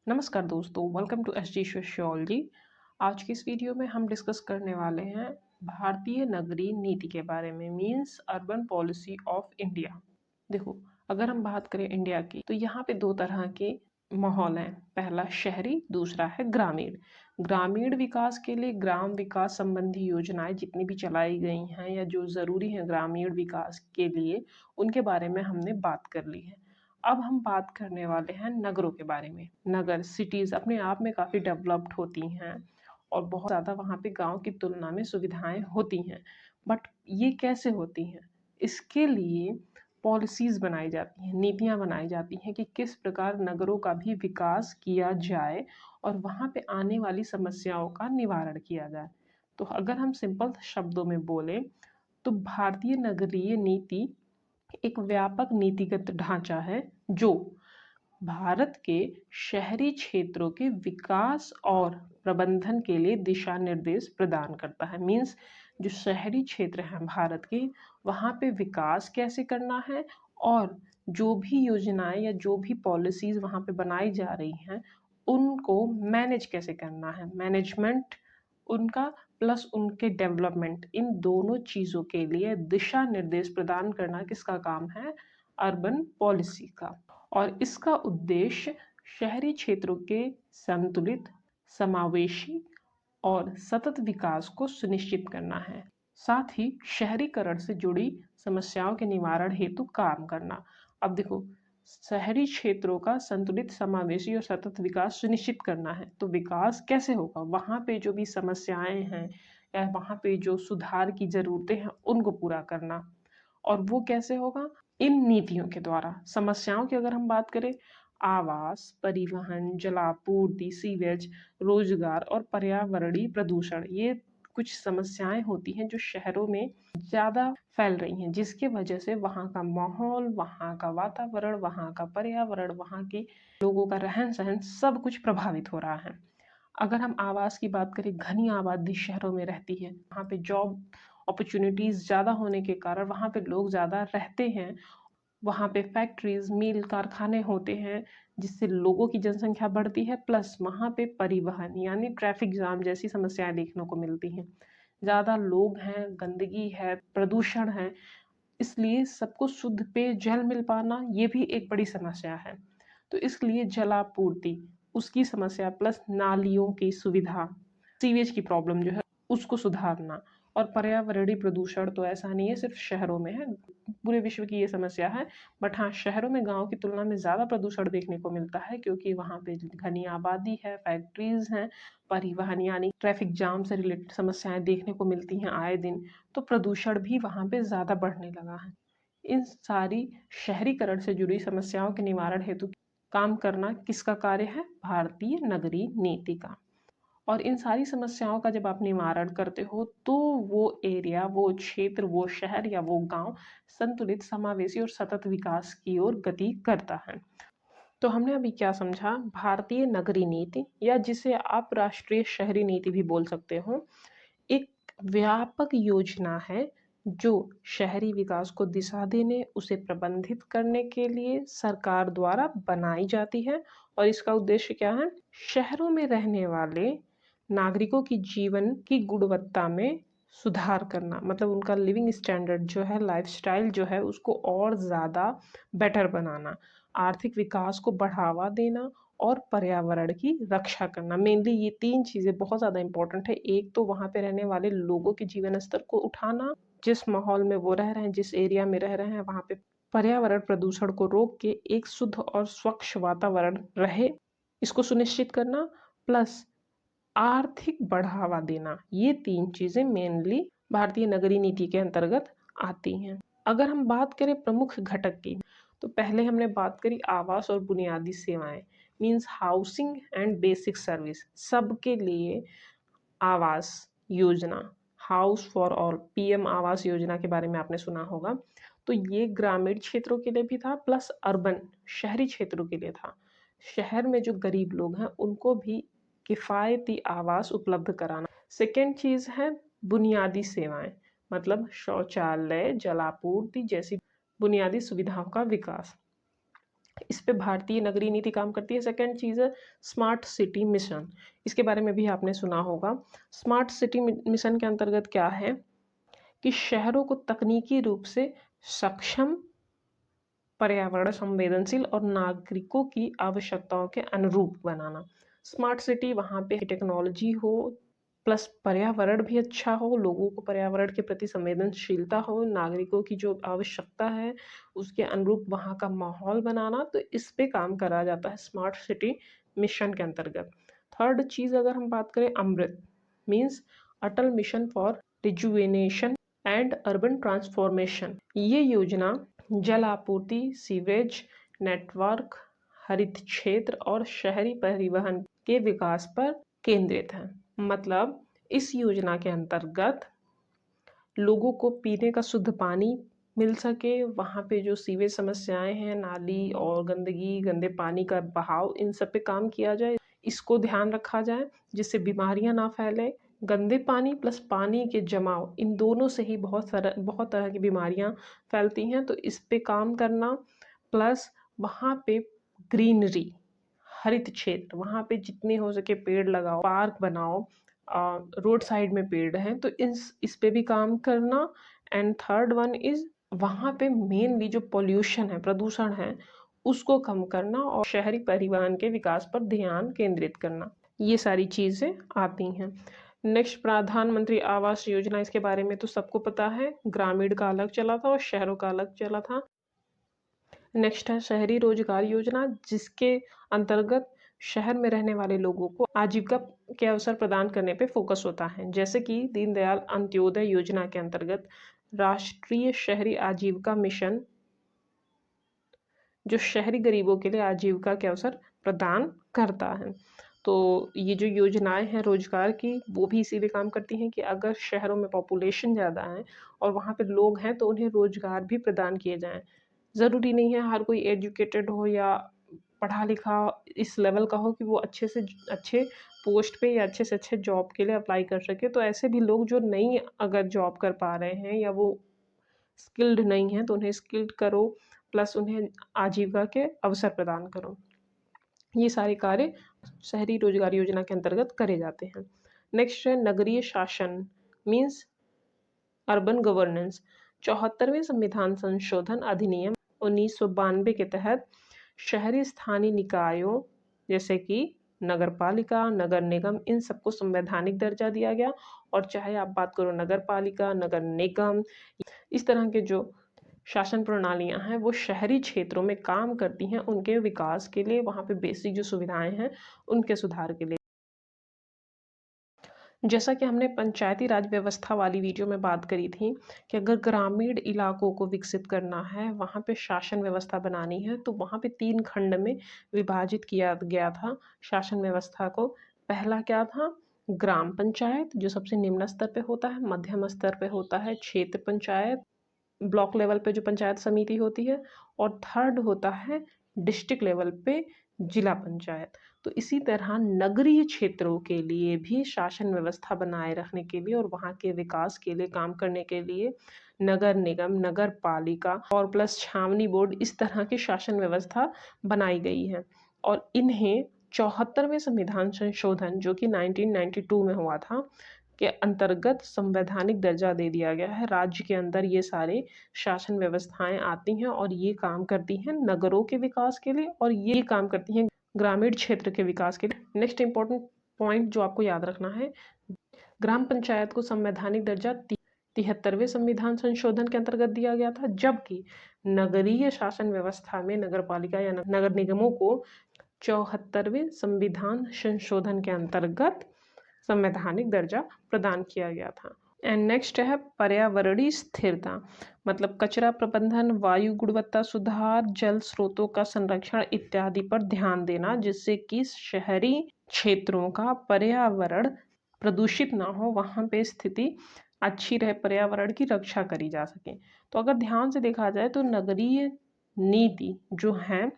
नमस्कार दोस्तों, welcome to S G sociology. आज की इस वीडियो में हम डिस्कस करने वाले हैं भारतीय नगरीय नीति के बारे में, means urban policy of India. देखो, अगर हम बात करें इंडिया की तो यहाँ पे दो तरह के माहौल हैं। पहला शहरी, दूसरा है ग्रामीण। ग्रामीण विकास के लिए ग्राम विकास संबंधी योजनाएं जितनी भी चलाई गई हैं या जो ज़रूरी हैं ग्रामीण विकास के लिए, उनके बारे में हमने बात कर ली है। अब हम बात करने वाले हैं नगरों के बारे में। नगर सिटीज़ अपने आप में काफ़ी डेवलप्ड होती हैं और बहुत ज़्यादा वहाँ पे गांव की तुलना में सुविधाएं होती हैं। बट ये कैसे होती हैं? इसके लिए पॉलिसीज़ बनाई जाती हैं, नीतियाँ बनाई जाती हैं कि किस प्रकार नगरों का भी विकास किया जाए और वहाँ पे आने वाली समस्याओं का निवारण किया जाए। तो अगर हम सिंपल शब्दों में बोलें तो भारतीय नगरीय नीति एक व्यापक नीतिगत ढांचा है जो भारत के शहरी क्षेत्रों के विकास और प्रबंधन के लिए दिशा निर्देश प्रदान करता है। मीन्स जो शहरी क्षेत्र हैं भारत के, वहाँ पे विकास कैसे करना है और जो भी योजनाएं या जो भी पॉलिसीज वहाँ पे बनाई जा रही हैं उनको मैनेज कैसे करना है, मैनेजमेंट उनका प्लस उनके डेवलपमेंट, इन दोनों चीज़ों के लिए दिशा निर्देश प्रदान करना किसका काम है? अर्बन पॉलिसी का। और इसका उद्देश्य शहरी क्षेत्रों के संतुलित, समावेशी और सतत विकास को सुनिश्चित करना है। साथ ही शहरीकरण से जुड़ी समस्याओं के निवारण हेतु काम करना। अब देखो, शहरी क्षेत्रों का संतुलित, समावेशी और सतत विकास सुनिश्चित करना है तो विकास कैसे होगा? वहाँ पे जो भी समस्याएं हैं या वहाँ पे जो सुधार की ज़रूरतें हैं उनको पूरा करना। और वो कैसे होगा? इन नीतियों के द्वारा। समस्याओं की अगर हम बात करें, आवास, परिवहन, जलापूर्ति, सीवेज, रोजगार और पर्यावरणीय प्रदूषण, ये कुछ समस्याएं होती हैं जो शहरों में ज़्यादा फैल रही हैं, जिसके वजह से वहाँ का माहौल, वहाँ का वातावरण, वहाँ का पर्यावरण, वहाँ के लोगों का रहन सहन सब कुछ प्रभावित हो रहा है। अगर हम आवास की बात करें, घनी आबादी शहरों में रहती है, वहाँ पे जॉब अपॉर्चुनिटीज़ ज़्यादा होने के कारण वहाँ पे लोग ज़्यादा रहते हैं। वहाँ पे फैक्ट्रीज, मिल, कारखाने होते हैं जिससे लोगों की जनसंख्या बढ़ती है, प्लस वहाँ पे परिवहन यानी ट्रैफिक जाम जैसी समस्याएं देखने को मिलती हैं। ज़्यादा लोग हैं, गंदगी है, प्रदूषण है, इसलिए सबको शुद्ध पेयजल मिल पाना ये भी एक बड़ी समस्या है। तो इसलिए जलापूर्ति, उसकी समस्या प्लस नालियों की सुविधा, सीवेज की प्रॉब्लम जो है उसको सुधारना। और पर्यावरणीय प्रदूषण तो ऐसा नहीं है सिर्फ शहरों में है, पूरे विश्व की ये समस्या है। बट हाँ, शहरों में गांव की तुलना में ज़्यादा प्रदूषण देखने को मिलता है क्योंकि वहाँ पे घनी आबादी है, फैक्ट्रीज हैं, परिवहन यानी ट्रैफिक जाम से रिलेटेड समस्याएं देखने को मिलती हैं आए दिन। तो प्रदूषण भी वहाँ पे ज़्यादा बढ़ने लगा है। इन सारी शहरीकरण से जुड़ी समस्याओं के निवारण हेतु काम करना किसका कार्य है? भारतीय नगरीय नीति का। और इन सारी समस्याओं का जब आप निवारण करते हो तो वो एरिया, वो क्षेत्र, वो शहर या वो गांव संतुलित, समावेशी और सतत विकास की ओर गति करता है। तो हमने अभी क्या समझा? भारतीय नगरीय नीति, या जिसे आप राष्ट्रीय शहरी नीति भी बोल सकते हो, एक व्यापक योजना है जो शहरी विकास को दिशा देने, उसे प्रबंधित करने के लिए सरकार द्वारा बनाई जाती है। और इसका उद्देश्य क्या है? शहरों में रहने वाले नागरिकों की जीवन की गुणवत्ता में सुधार करना, मतलब उनका लिविंग स्टैंडर्ड जो है, लाइफस्टाइल जो है, उसको और ज़्यादा बेटर बनाना, आर्थिक विकास को बढ़ावा देना और पर्यावरण की रक्षा करना। मेनली ये तीन चीज़ें बहुत ज़्यादा इंपॉर्टेंट है। एक तो वहाँ पे रहने वाले लोगों के जीवन स्तर को उठाना, जिस माहौल में वो रह रहे हैं, जिस एरिया में रह रहे हैं, वहाँ पे पर्यावरण प्रदूषण को रोक के एक शुद्ध और स्वच्छ वातावरण रहे, इसको सुनिश्चित करना, प्लस आर्थिक बढ़ावा देना। ये तीन चीज़ें मेनली भारतीय नगरीय नीति के अंतर्गत आती हैं। अगर हम बात करें प्रमुख घटक की, तो पहले हमने बात करी आवास और बुनियादी सेवाएं, means housing and basic service. सबके लिए Awas Yojana, house for all, PM Awas Yojana के बारे में आपने सुना होगा। तो ये ग्रामीण क्षेत्रों के लिए भी था, प्लस अर्बन शहरी क्षेत्रों के लिए था। शहर में जो गरीब लोग हैं उनको भी किफ़ायती आवास उपलब्ध कराना। सेकेंड चीज़ है बुनियादी सेवाएं, मतलब शौचालय, जलापूर्ति जैसी बुनियादी सुविधाओं का विकास। इस पे भारतीय नगरीय नीति काम करती है। सेकंड चीज़ है स्मार्ट सिटी मिशन, इसके बारे में भी आपने सुना होगा। स्मार्ट सिटी मिशन के अंतर्गत क्या है कि शहरों को तकनीकी रूप से सक्षम, पर्यावरण संवेदनशील और नागरिकों की आवश्यकताओं के अनुरूप बनाना। स्मार्ट सिटी वहाँ पे टेक्नोलॉजी हो प्लस पर्यावरण भी अच्छा हो, लोगों को पर्यावरण के प्रति संवेदनशीलता हो, नागरिकों की जो आवश्यकता है उसके अनुरूप वहाँ का माहौल बनाना, तो इस पे काम करा जाता है स्मार्ट सिटी मिशन के अंतर्गत। थर्ड चीज़ अगर हम बात करें AMRUT means Atal mission for rejuvenation and urban transformation. ये योजना जल आपूर्ति, सीवरेज नेटवर्क, हरित क्षेत्र और शहरी परिवहन के विकास पर केंद्रित है। मतलब इस योजना के अंतर्गत लोगों को पीने का शुद्ध पानी मिल सके, वहाँ पे जो सीवेज समस्याएं हैं, नाली और गंदगी, गंदे पानी का बहाव, इन सब पे काम किया जाए, इसको ध्यान रखा जाए जिससे बीमारियां ना फैले। गंदे पानी प्लस पानी के जमाव, इन दोनों से ही बहुत तरह की बीमारियां फैलती हैं, तो इस पे काम करना। प्लस वहाँ पे ग्रीनरी, हरित क्षेत्र, वहाँ पे जितने हो सके पेड़ लगाओ, पार्क बनाओ, रोड साइड में पेड़ हैं तो इस पे भी काम करना। एंड थर्ड वन इज वहाँ पे मेनली जो पोल्यूशन है, प्रदूषण है, उसको कम करना और शहरी परिवहन के विकास पर ध्यान केंद्रित करना। ये सारी चीज़ें आती हैं। नेक्स्ट प्रधानमंत्री आवास योजना, इसके बारे में तो सबको पता है, ग्रामीण का अलग चला था और शहरों का अलग चला था। नेक्स्ट है शहरी रोजगार योजना, जिसके अंतर्गत शहर में रहने वाले लोगों को आजीविका के अवसर प्रदान करने पे फोकस होता है, जैसे कि दीनदयाल अंत्योदय योजना के अंतर्गत राष्ट्रीय शहरी आजीविका मिशन, जो शहरी गरीबों के लिए आजीविका के अवसर प्रदान करता है। तो ये जो योजनाएं हैं रोजगार की, वो भी इसी पे काम करती हैं कि अगर शहरों में पॉपुलेशन ज़्यादा है और वहाँ पे लोग हैं तो उन्हें रोजगार भी प्रदान किए जाएं। ज़रूरी नहीं है हर कोई एजुकेटेड हो या पढ़ा लिखा इस लेवल का हो कि वो अच्छे पोस्ट पे या अच्छे से अच्छे जॉब के लिए अप्लाई कर सके। तो ऐसे भी लोग जो नहीं अगर जॉब कर पा रहे हैं या वो स्किल्ड नहीं है तो उन्हें स्किल्ड करो, प्लस उन्हें आजीविका के अवसर प्रदान करो। ये सारे कार्य शहरी रोजगार योजना के अंतर्गत करे जाते हैं। नेक्स्ट है नगरीय शासन मीन्स अर्बन गवर्नेंस। 74वें संविधान संशोधन अधिनियम 1992 के तहत शहरी स्थानीय निकायों जैसे कि नगर पालिका, नगर निगम, इन सबको संवैधानिक दर्जा दिया गया। और चाहे आप बात करो नगर पालिका, नगर निगम, इस तरह के जो शासन प्रणालियां हैं वो शहरी क्षेत्रों में काम करती हैं उनके विकास के लिए, वहाँ पे बेसिक जो सुविधाएं हैं उनके सुधार के लिए। जैसा कि हमने पंचायती राज व्यवस्था वाली वीडियो में बात करी थी कि अगर ग्रामीण इलाकों को विकसित करना है, वहाँ पे शासन व्यवस्था बनानी है, तो वहाँ पे 3 खंड में विभाजित किया गया था शासन व्यवस्था को। पहला क्या था, ग्राम पंचायत जो सबसे निम्न स्तर पे होता है, मध्यम स्तर पे होता है क्षेत्र पंचायत, ब्लॉक लेवल पे जो पंचायत समिति होती है, और थर्ड होता है डिस्ट्रिक्ट लेवल पे जिला पंचायत। तो इसी तरह नगरीय क्षेत्रों के लिए भी शासन व्यवस्था बनाए रखने के लिए और वहाँ के विकास के लिए काम करने के लिए नगर निगम, नगर पालिका और प्लस छावनी बोर्ड, इस तरह की शासन व्यवस्था बनाई गई है। और इन्हें 74वें संविधान संशोधन जो कि 1992 में हुआ था के अंतर्गत संवैधानिक दर्जा दे दिया गया है। राज्य के अंदर ये सारे शासन व्यवस्थाएं आती हैं और ये काम करती हैं नगरों के विकास के लिए और ये काम करती हैं ग्रामीण क्षेत्र के विकास के लिए। नेक्स्ट इंपॉर्टेंट पॉइंट जो आपको याद रखना है, ग्राम पंचायत को संवैधानिक दर्जा 73वें संविधान संशोधन के अंतर्गत दिया गया था, जबकि नगरीय शासन व्यवस्था में नगर पालिका या नगर निगमों को 74वें संविधान संशोधन के अंतर्गत संवैधानिक दर्जा प्रदान किया गया था। एंड नेक्स्ट है पर्यावरणीय स्थिरता, मतलब कचरा प्रबंधन, वायु गुणवत्ता सुधार, जल स्रोतों का संरक्षण इत्यादि पर ध्यान देना, जिससे कि शहरी क्षेत्रों का पर्यावरण प्रदूषित ना हो, वहाँ पे स्थिति अच्छी रहे, पर्यावरण की रक्षा करी जा सके। तो अगर ध्यान से देखा जाए तो नगरीय नीति जो है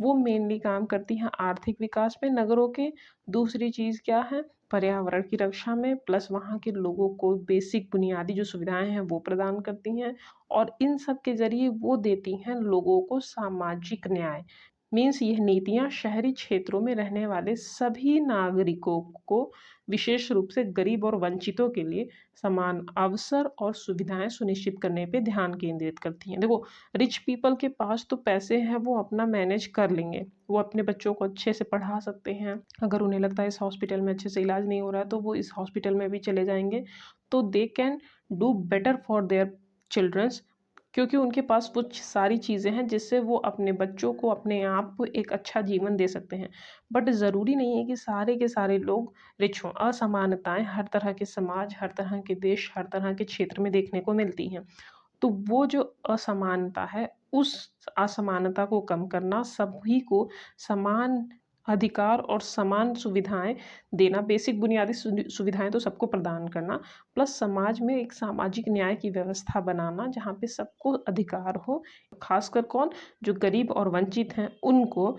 वो मेनली काम करती है आर्थिक विकास में नगरों के। दूसरी चीज़ क्या है, पर्यावरण की रक्षा में, प्लस वहाँ के लोगों को बेसिक बुनियादी जो सुविधाएं हैं वो प्रदान करती हैं और इन सब के जरिए वो देती हैं लोगों को सामाजिक न्याय। मीन्स यह नीतियाँ शहरी क्षेत्रों में रहने वाले सभी नागरिकों को विशेष रूप से गरीब और वंचितों के लिए समान अवसर और सुविधाएं सुनिश्चित करने पे ध्यान केंद्रित करती हैं। देखो, रिच पीपल के पास तो पैसे हैं, वो अपना मैनेज कर लेंगे, वो अपने बच्चों को अच्छे से पढ़ा सकते हैं। अगर उन्हें लगता है इस हॉस्पिटल में अच्छे से इलाज नहीं हो रहा है तो वो इस हॉस्पिटल में भी चले जाएंगे, तो they can do better for their childrens, क्योंकि उनके पास वो सारी चीज़ें हैं जिससे वो अपने बच्चों को, अपने आप को एक अच्छा जीवन दे सकते हैं। बट ज़रूरी नहीं है कि सारे के सारे लोग रिच हों। असमानताएं हर तरह के समाज, हर तरह के देश, हर तरह के क्षेत्र में देखने को मिलती हैं। तो वो जो असमानता है, उस असमानता को कम करना, सभी को समान अधिकार और समान सुविधाएं देना, बेसिक बुनियादी सुविधाएं तो सबको प्रदान करना, प्लस समाज में एक सामाजिक न्याय की व्यवस्था बनाना जहाँ पे सबको अधिकार हो, खासकर कौन, जो गरीब और वंचित हैं उनको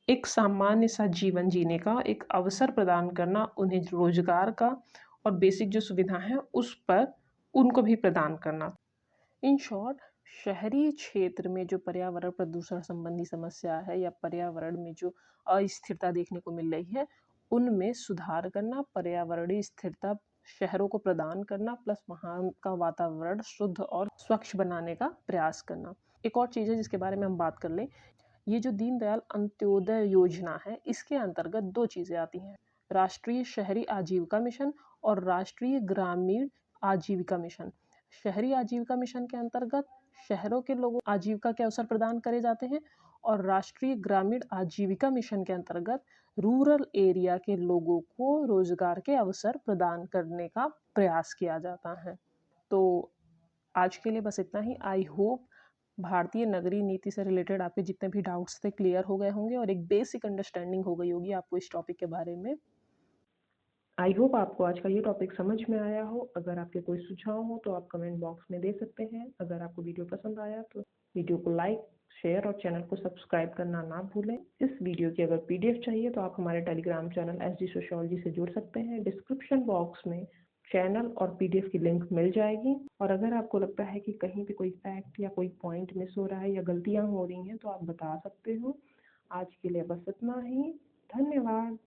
एक सामान्य सा जीवन जीने का एक अवसर प्रदान करना, उन्हें रोजगार का और बेसिक जो सुविधा है उस पर उनको भी प्रदान करना। इन शॉर्ट, शहरी क्षेत्र में जो पर्यावरण प्रदूषण संबंधी समस्या है या पर्यावरण में जो अस्थिरता देखने को मिल रही है, उनमें सुधार करना, पर्यावरणीय स्थिरता शहरों को प्रदान करना, प्लस वहाँ का वातावरण शुद्ध और स्वच्छ बनाने का प्रयास करना। एक और चीज़ है जिसके बारे में हम बात कर लें, ये जो दीनदयाल अंत्योदय योजना है, इसके अंतर्गत दो चीज़ें आती हैं, राष्ट्रीय शहरी आजीविका मिशन और राष्ट्रीय ग्रामीण आजीविका मिशन। शहरी आजीविका मिशन के अंतर्गत शहरों के लोगों को आजीविका के अवसर प्रदान करे जाते हैं और राष्ट्रीय ग्रामीण आजीविका मिशन के अंतर्गत रूरल एरिया के लोगों को रोजगार के अवसर प्रदान करने का प्रयास किया जाता है। तो आज के लिए बस इतना ही। आई होप भारतीय नगरीय नीति से रिलेटेड आपके जितने भी डाउट्स थे क्लियर हो गए होंगे और एक बेसिक अंडरस्टैंडिंग हो गई होगी आपको इस टॉपिक के बारे में। आई होप आपको आज का ये टॉपिक समझ में आया हो। अगर आपके कोई सुझाव हो तो आप कमेंट बॉक्स में दे सकते हैं। अगर आपको वीडियो पसंद आया तो वीडियो को लाइक, शेयर और चैनल को सब्सक्राइब करना ना भूलें। इस वीडियो की अगर पीडीएफ चाहिए तो आप हमारे टेलीग्राम चैनल एसडी सोशियोलॉजी से जुड़ सकते हैं। डिस्क्रिप्शन बॉक्स में चैनल और पीडीएफ की लिंक मिल जाएगी। और अगर आपको लगता है कि कहीं पे कोई फैक्ट या कोई पॉइंट मिस हो रहा है या गलतियां हो रही हैं तो आप बता सकते हो। आज के लिए बस इतना ही। धन्यवाद।